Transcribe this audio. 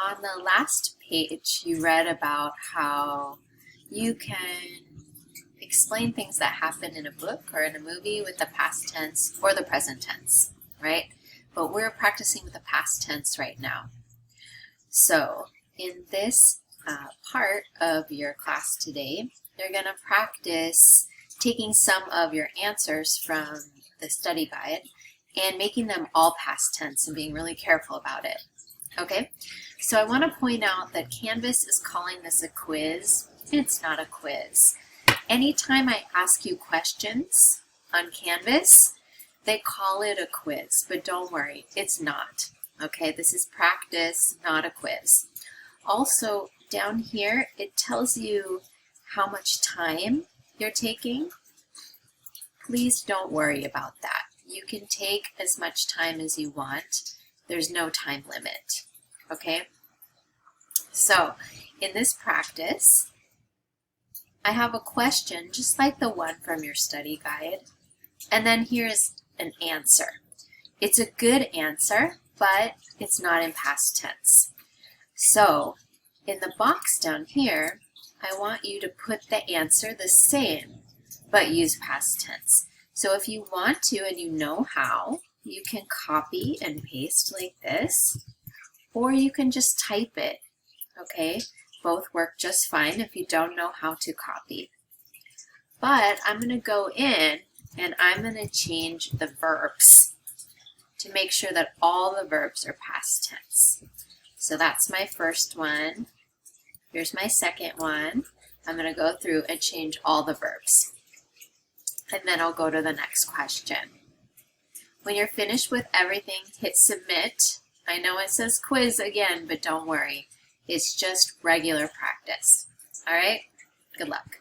on the last page, you read about how you can explain things that happen in a book or in a movie with the past tense or the present tense, right? But we're practicing with the past tense right now. So in this part of your class today, you're going to practice taking some of your answers from the study guide and making them all past tense and being really careful about it. Okay, so I want to point out that Canvas is calling this a quiz. It's not a quiz. Anytime I ask you questions on Canvas, they call it a quiz, but don't worry, it's not. Okay, this is practice, not a quiz. Also, down here, it tells you how much time you're taking. Please don't worry about that. You can take as much time as you want. There's no time limit, okay? So, in this practice, I have a question just like the one from your study guide, and then here's an answer. It's a good answer, but it's not in past tense. So, in the box down here, I want you to put the answer the same, but use past tense. So if you want to and you know how, you can copy and paste like this, or you can just type it, okay? Both work just fine if you don't know how to copy. But I'm going to go in and I'm going to change the verbs to make sure that all the verbs are past tense. So that's my first one. Here's my second one. I'm going to go through and change all the verbs. And then I'll go to the next question. When you're finished with everything, hit submit. I know it says quiz again, but don't worry. It's just regular practice. All right? Good luck.